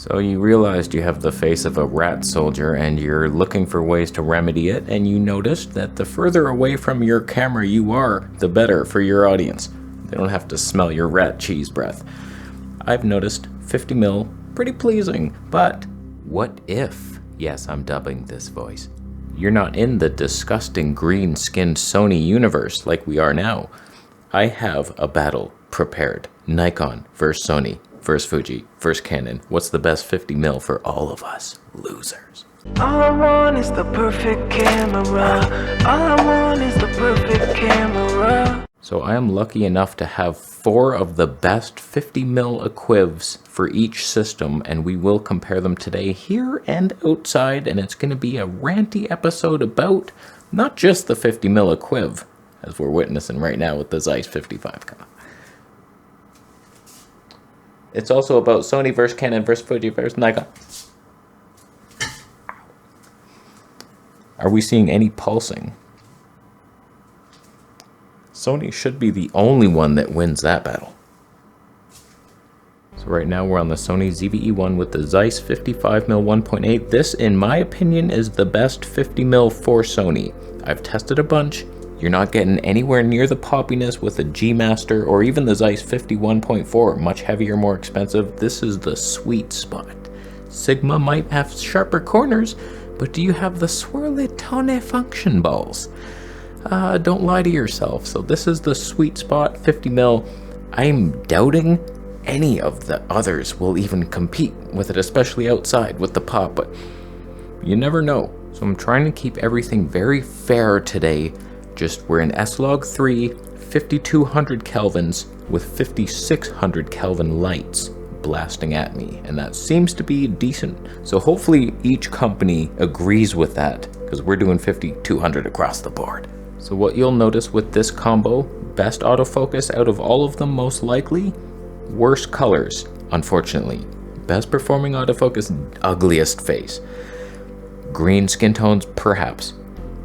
So you realized you have the face of a rat soldier and you're looking for ways to remedy it, and you noticed that the further away from your camera you are, the better for your audience. They don't have to smell your rat cheese breath. I've noticed 50mm, pretty pleasing, but what if, yes, I'm dubbing this voice, you're not in the disgusting green-skinned Sony universe like we are now? I have a battle prepared. Nikon versus Sony versus Fuji versus Canon. What's the best 50mm for all of us losers? All I want is the perfect camera. All I want is the perfect camera. So I am lucky enough to have 4 of the best 50mm equivs for each system, and we will compare them today here and outside, and it's going to be a ranty episode about not just the 50mm equiv, as we're witnessing right now with the Zeiss 55. It's also about Sony versus Canon versus Fuji versus Nikon. Are we seeing any pulsing? Sony should be the only one that wins that battle. So right now we're on the Sony ZVE1 with the Zeiss 55mm 1.8. This, in my opinion, is the best 50mm for Sony. I've tested a bunch. You're not getting anywhere near the poppiness with a G Master or even the Zeiss 51.4, much heavier, more expensive. This is the sweet spot. Sigma might have sharper corners, but do you have the swirly tone function balls? Don't lie to yourself. So this is the sweet spot, 50mm. I'm doubting any of the others will even compete with it, especially outside with the pop, but you never know. So I'm trying to keep everything very fair today. Just we're in S-Log3, 5200 kelvins with 5600 Kelvin lights blasting at me, and that seems to be decent. So hopefully each company agrees with that, because we're doing 5200 across the board. So what you'll notice with this combo, best autofocus out of all of them most likely, worst colors, unfortunately. Best performing autofocus, ugliest face. Green skin tones, perhaps.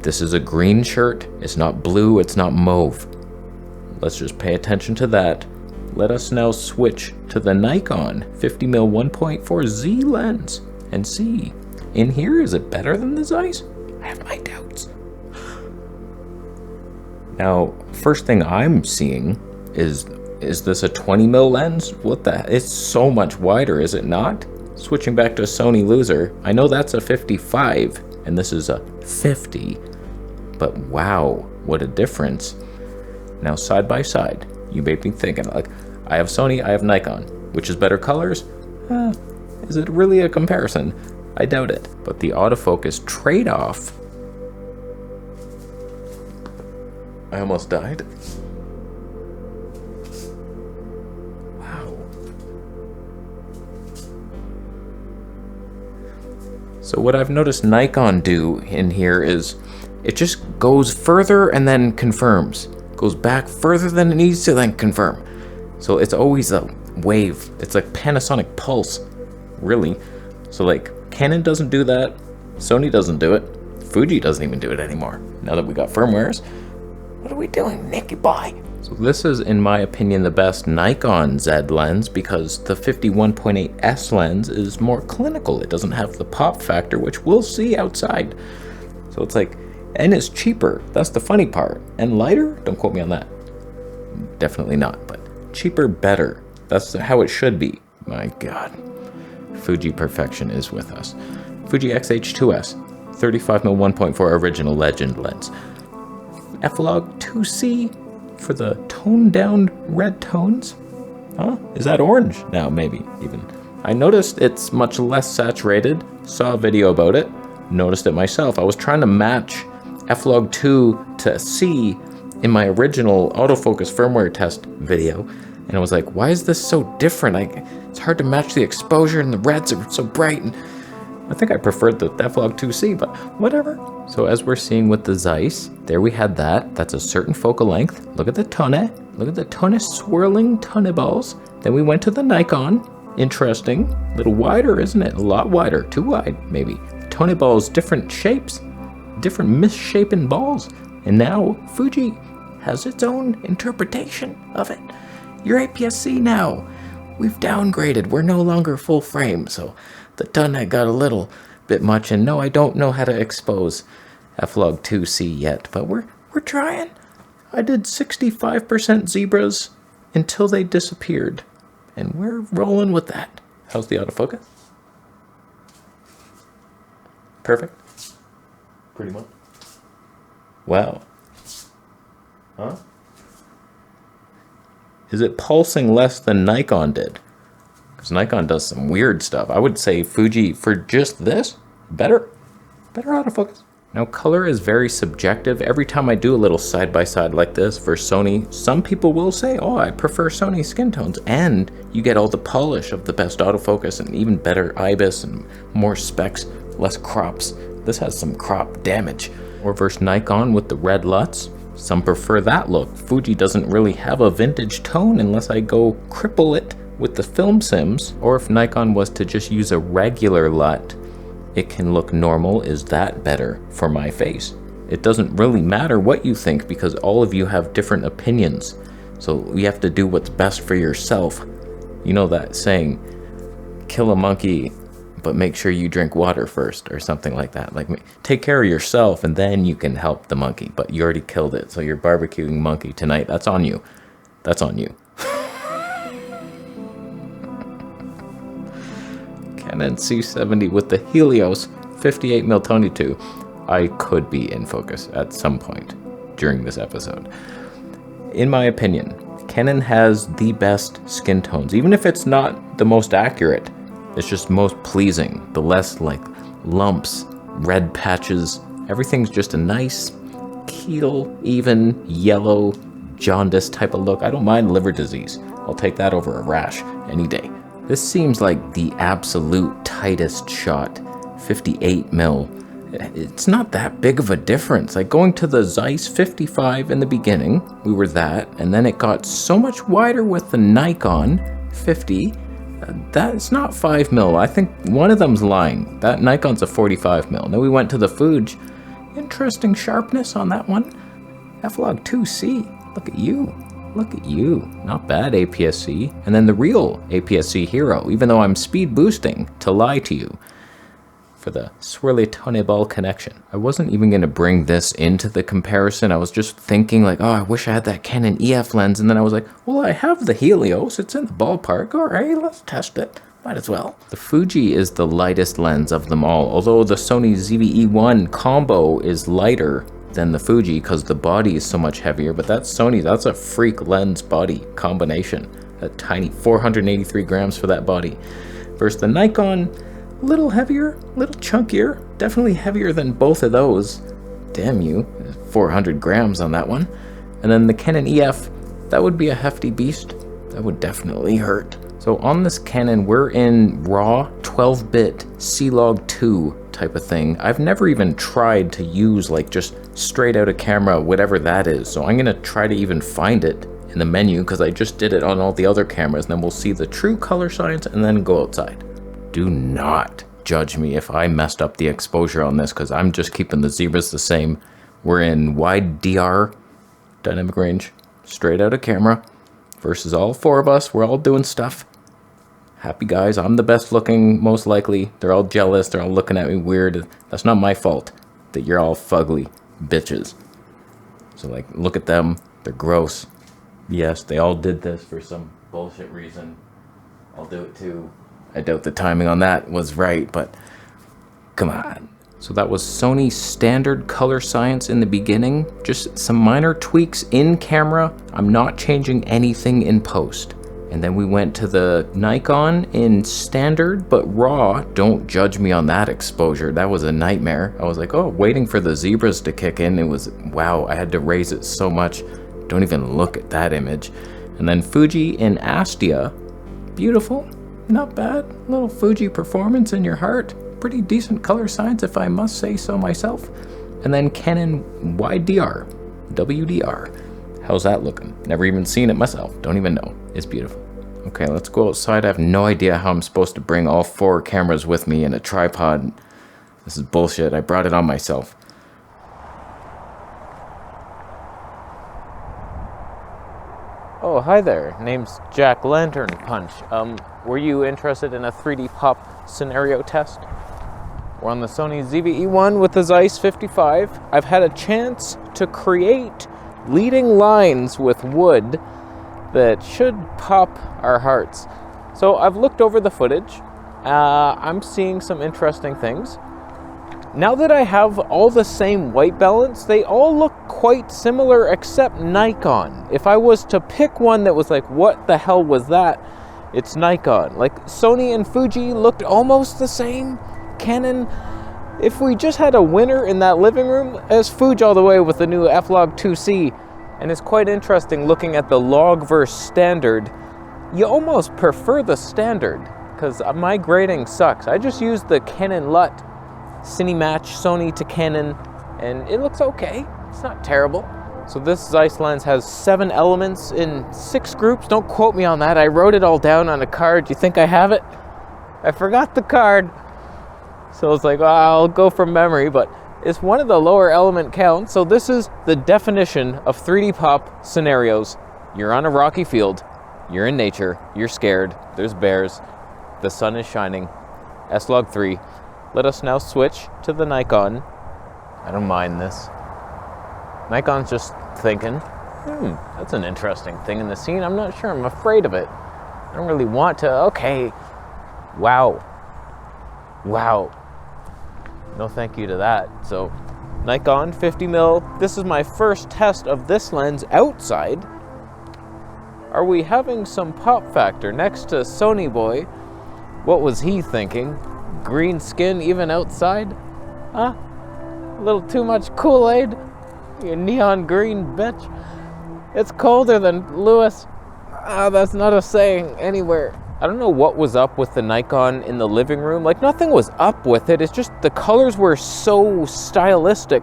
This is a green shirt, it's not blue, it's not mauve. Let's just pay attention to that. Let us now switch to the Nikon 50mm 1.4Z lens and see. In here, is it better than the Zeiss? I have my doubts. Now, first thing I'm seeing is this a 20mm lens? What the heck? It's so much wider, is it not? Switching back to a Sony loser, I know that's a 55 and this is a 50, but wow, what a difference. Now side by side, you may be thinking like, I have Sony, I have Nikon, which is better colors? Is it really a comparison? I doubt it, but the autofocus trade-off, I almost died. Wow. So what I've noticed Nikon do in here is it just goes further and then confirms. Goes back further than it needs to, then confirm. So it's always a wave. It's like Panasonic Pulse, really. So like Canon doesn't do that. Sony doesn't do it. Fuji doesn't even do it anymore. Now that we got firmwares. What are we doing, Nicky boy? So this is, in my opinion, the best Nikon Z lens because the 51.8S lens is more clinical. It doesn't have the pop factor, which we'll see outside. So it's like, and it's cheaper. That's the funny part. And lighter? Don't quote me on that. Definitely not, but cheaper, better. That's how it should be. My God. Fuji perfection is with us. Fuji XH2s, 35mm 1.4 original legend lens. F-Log2C for the toned down red tones. Huh? Is that orange now, maybe, even? I noticed it's much less saturated. Saw a video about it. Noticed it myself. I was trying to match F-Log2 to C in my original autofocus firmware test video, and I was like, why is this so different? It's hard to match the exposure, and the reds are so bright, and I think I preferred the F-Log2C, but whatever. So as we're seeing with the Zeiss, there we had that. That's a certain focal length. Look at the tonne. Look at the tonne swirling tonne balls. Then we went to the Nikon. Interesting. A little wider, isn't it? A lot wider. Too wide, maybe. Tonne balls, different shapes. Different misshapen balls. And now Fuji has its own interpretation of it. Your APS-C now. we've downgraded. We're no longer full frame, so the dunite got a little bit much. And no, I don't know how to expose F-Log 2C yet, but we're trying. I did 65% zebras until they disappeared, and we're rolling with that. How's the autofocus? Perfect. Pretty much. Wow. Huh? Is it pulsing less than Nikon did? Because Nikon does some weird stuff. I would say Fuji, for just this, better autofocus. Now, color is very subjective. Every time I do a little side-by-side like this for Sony, some people will say, oh, I prefer Sony skin tones. And you get all the polish of the best autofocus and even better IBIS and more specs, less crops. This has some crop damage. Or versus Nikon with the red LUTs. Some prefer that look. Fuji doesn't really have a vintage tone unless I go cripple it with the film sims. Or if Nikon was to just use a regular LUT, it can look normal. Is that better for my face? It doesn't really matter what you think because all of you have different opinions. So you have to do what's best for yourself. You know that saying, kill a monkey, but make sure you drink water first, or something like that. Like, take care of yourself and then you can help the monkey, but you already killed it. So you're barbecuing monkey tonight. That's on you. That's on you. Canon C70 with the Helios 58mm 22. I could be in focus at some point during this episode. In my opinion, Canon has the best skin tones, even if it's not the most accurate. It's just most pleasing. The less like lumps, red patches, everything's just a nice, keel, even, yellow, jaundice type of look. I don't mind liver disease. I'll take that over a rash any day. This seems like the absolute tightest shot, 58mm. It's not that big of a difference. Like going to the Zeiss 55 in the beginning, we were that, and then it got so much wider with the Nikon 50. That's not 5mm. I think one of them's lying. That Nikon's a 45mm. Then we went to the Fuji. Interesting sharpness on that one. F-Log 2C. Look at you. Look at you. Not bad, APS-C. And then the real APS-C hero, even though I'm speed boosting to lie to you for the swirly tone ball connection. I wasn't even going to bring this into the comparison. I was just thinking like, oh, I wish I had that Canon EF lens. And then I was like, well, I have the Helios. It's in the ballpark. All right, let's test it. Might as well. The Fuji is the lightest lens of them all, although the Sony ZVE1 combo is lighter than the Fuji because the body is so much heavier, but that's Sony. That's a freak lens body combination. A tiny 483 grams for that body. Versus the Nikon, a little heavier, a little chunkier, definitely heavier than both of those. Damn you, 400 grams on that one. And then the Canon EF, that would be a hefty beast. That would definitely hurt. So on this Canon, we're in raw 12-bit C-Log 2 type of thing. I've never even tried to use like just straight out of camera, whatever that is. So I'm gonna try to even find it in the menu because I just did it on all the other cameras, and then we'll see the true color science and then go outside. Do not judge me if I messed up the exposure on this because I'm just keeping the zebras the same. We're in wide DR, dynamic range, straight out of camera versus all four of us. We're all doing stuff. Happy guys, I'm the best looking, most likely. They're all jealous, they're all looking at me weird. That's not my fault that you're all fugly bitches. So like, look at them, they're gross. Yes, they all did this for some bullshit reason. I'll do it too. I doubt the timing on that was right, but come on. So that was Sony's standard color science in the beginning. Just some minor tweaks in camera. I'm not changing anything in post. And then we went to the Nikon in standard, but raw. Don't judge me on that exposure. That was a nightmare. I was like, oh, waiting for the zebras to kick in. It was, wow, I had to raise it so much. Don't even look at that image. And then Fuji in Astia. Beautiful, not bad. Little Fuji performance in your heart. Pretty decent color science if I must say so myself. And then Canon WDR. How's that looking? Never even seen it myself. Don't even know. It's beautiful. Okay, let's go outside. I have no idea how I'm supposed to bring all four cameras with me in a tripod. This is bullshit. I brought it on myself. Oh, hi there. Name's Jack Lantern Punch. Were you interested in a 3D pop scenario test? We're on the Sony ZVE1 with the Zeiss 55. I've had a chance to create leading lines with wood that should pop our hearts. So I've looked over the footage. I'm seeing some interesting things. Now that I have all the same white balance, they all look quite similar except Nikon. If I was to pick one that was like, what the hell was that? It's Nikon. Like Sony and Fuji looked almost the same. Canon, if we just had a winner in that living room, it's Fuji all the way with the new F-Log2C. And it's quite interesting looking at the log versus standard. You almost prefer the standard because my grading sucks. I just use the Canon LUT Cinematch Sony to Canon and it looks okay. It's not terrible. So this Zeiss lens has 7 elements in 6 groups. Don't quote me on that. I wrote it all down on a card. Do you think I have it? I forgot the card. So it's like, I'll go from memory, but it's one of the lower element counts. So this is the definition of 3D pop scenarios. You're on a rocky field, you're in nature, you're scared, there's bears, the sun is shining, S-Log3. Let us now switch to the Nikon. I don't mind this. Nikon's just thinking, that's an interesting thing in the scene. I'm not sure, I'm afraid of it. I don't really want to, okay. Wow. No thank you to that. So Nikon 50mm. This is my first test of this lens outside. Are we having some pop factor next to Sony boy? What was he thinking? Green skin even outside? Huh? A little too much Kool-Aid? You neon green bitch. It's colder than Lewis. That's not a saying anywhere. I don't know what was up with the Nikon in the living room. Like, nothing was up with it. It's just the colors were so stylistic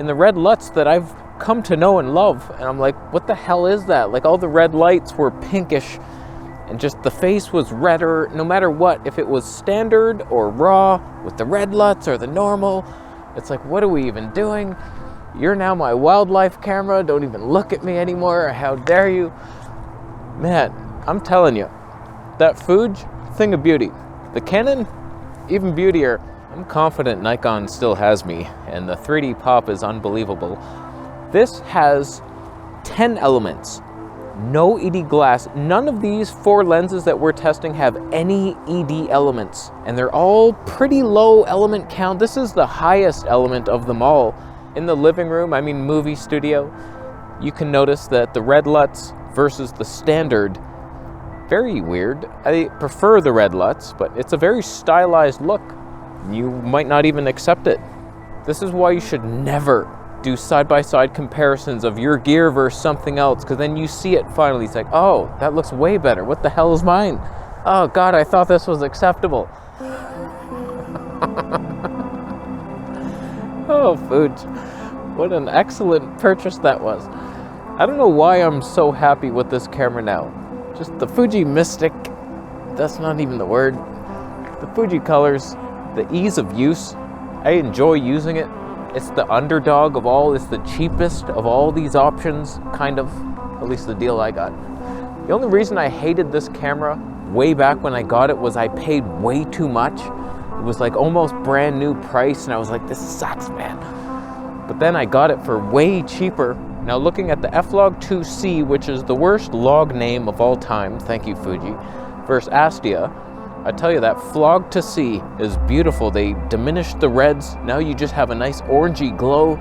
in the red LUTs that I've come to know and love. And I'm like, what the hell is that? Like, all the red lights were pinkish and just the face was redder no matter what. If it was standard or raw with the red LUTs or the normal, it's like, what are we even doing? You're now my wildlife camera. Don't even look at me anymore. How dare you? Man, I'm telling you. That Fuji, thing of beauty. The Canon, even beautier. I'm confident Nikon still has me, and the 3D pop is unbelievable. This has 10 elements, no ED glass. None of these 4 lenses that we're testing have any ED elements, and they're all pretty low element count. This is the highest element of them all. In the living room, I mean movie studio, you can notice that the red LUTs versus the standard, very weird. I prefer the red LUTs, but it's a very stylized look. You might not even accept it. This is why you should never do side-by-side comparisons of your gear versus something else, because then you see it finally. It's like, oh, that looks way better. What the hell is mine? Oh God, I thought this was acceptable. Oh, Fuji. What an excellent purchase that was. I don't know why I'm so happy with this camera now. Just the Fuji Mystic, that's not even the word. The Fuji colors, the ease of use. I enjoy using it. It's the underdog of all, it's the cheapest of all these options, kind of, at least the deal I got. The only reason I hated this camera way back when I got it was I paid way too much. It was like almost brand new price and I was like, this sucks, man. But then I got it for way cheaper. Now looking at the F-Log2C, which is the worst log name of all time, thank you Fuji, versus Astia, I tell you that Flog2C is beautiful. They diminished the reds, now you just have a nice orangey glow.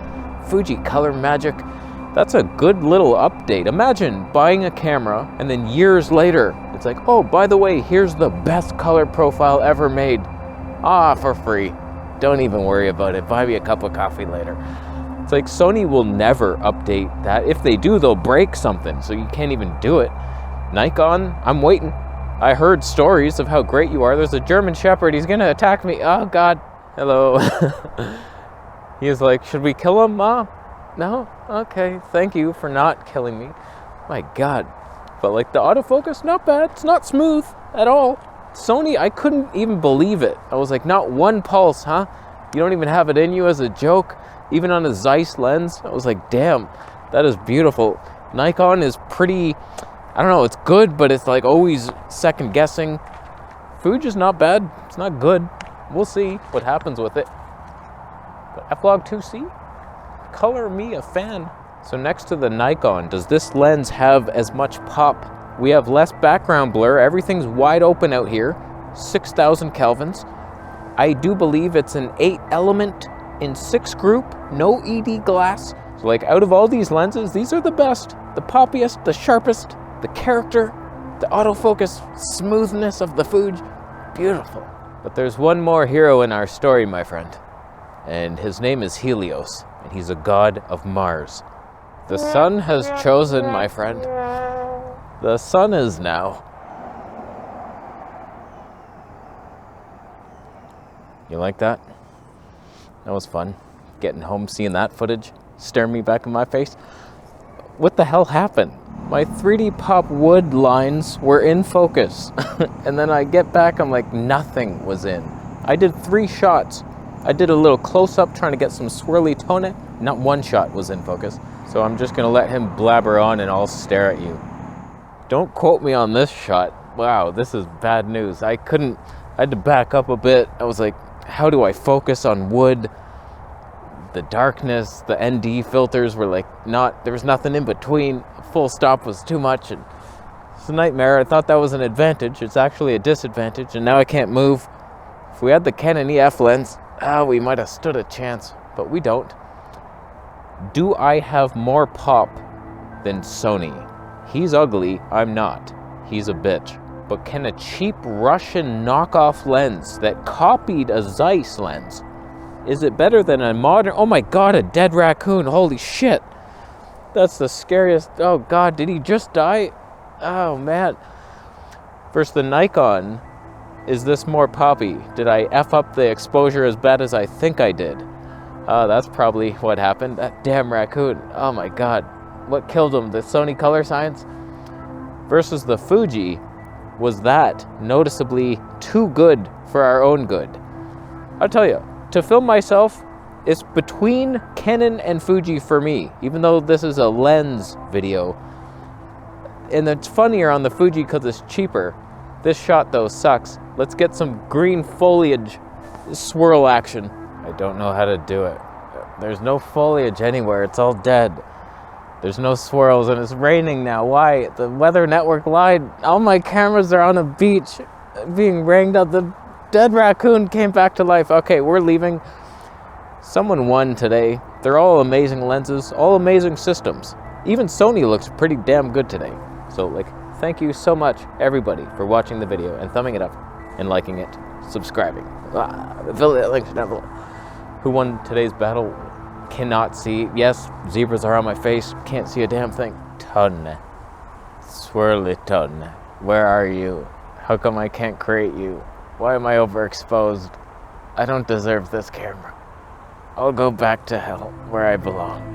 Fuji color magic, that's a good little update. Imagine buying a camera and then years later, it's like, oh, by the way, here's the best color profile ever made. For free. Don't even worry about it, buy me a cup of coffee later. It's like Sony will never update that. If they do, they'll break something, so you can't even do it. Nikon, I'm waiting. I heard stories of how great you are. There's a German Shepherd, he's gonna attack me. Oh God, hello. He was like, should we kill him, Mom? No? Okay, thank you for not killing me. My God. But like the autofocus, not bad. It's not smooth at all. Sony, I couldn't even believe it. I was like, not one pulse, huh? You don't even have it in you as a joke? Even on a Zeiss lens? I was like, damn, that is beautiful. Nikon is pretty I don't know, it's good, but it's like always second guessing. Fuji's not bad, it's not good. We'll see what happens with it. But F-Log 2C, color me a fan. So next to the Nikon, does this lens have as much pop? We have less background blur, everything's wide open out here, 6,000 kelvins. I do believe it's an 8 element in 6 group, no ED glass. So like out of all these lenses, these are the best, the poppiest, the sharpest, the character, the autofocus smoothness of the Fuji, beautiful. But there's one more hero in our story, my friend, and his name is Helios, and he's a god of Mars. The sun has chosen, my friend. The sun is now. You like that? That was fun. Getting home, seeing that footage, staring me back in my face. What the hell happened? My 3D pop wood lines were in focus. And then I get back, I'm like, nothing was in. I did 3 shots. I did a little close-up trying to get some swirly tone. Not one shot was in focus. So I'm just gonna let him blabber on and I'll stare at you. Don't quote me on this shot. Wow, this is bad news. I had to back up a bit. I was like, how do I focus on wood? The darkness, the ND filters were like there was nothing in between. Full stop was too much, and it's a nightmare. I thought that was an advantage. It's actually a disadvantage, and now I can't move. If we had the Canon EF lens, we might have stood a chance, but we don't. Do I have more pop than Sony? He's ugly, I'm not. He's a bitch. But can a cheap Russian knockoff lens that copied a Zeiss lens, is it better than a modern, oh my god, a dead raccoon, holy shit. That's the scariest, oh god, did he just die? Oh man. Versus the Nikon, is this more poppy? Did I F up the exposure as bad as I think I did? That's probably what happened. That damn raccoon, oh my god. What killed him, the Sony color science? Versus the Fuji, was that noticeably too good for our own good? I'll tell you, to film myself, it's between Canon and Fuji for me, even though this is a lens video. And it's funnier on the Fuji because it's cheaper. This shot though sucks. Let's get some green foliage swirl action. I don't know how to do it. There's no foliage anywhere, it's all dead. There's no swirls and it's raining now. Why? The weather network lied. All my cameras are on a beach being rained out. The dead raccoon came back to life. Okay, we're leaving. Someone won today. They're all amazing lenses, all amazing systems. Even Sony looks pretty damn good today. So like, thank you so much everybody for watching the video and thumbing it up and liking it, subscribing. Affiliate links down below. Who won today's battle? Cannot see. Yes, zebras are on my face. Can't see a damn thing. Ton. Swirly ton. Where are you? How come I can't create you? Why am I overexposed? I don't deserve this camera. I'll go back to hell where I belong.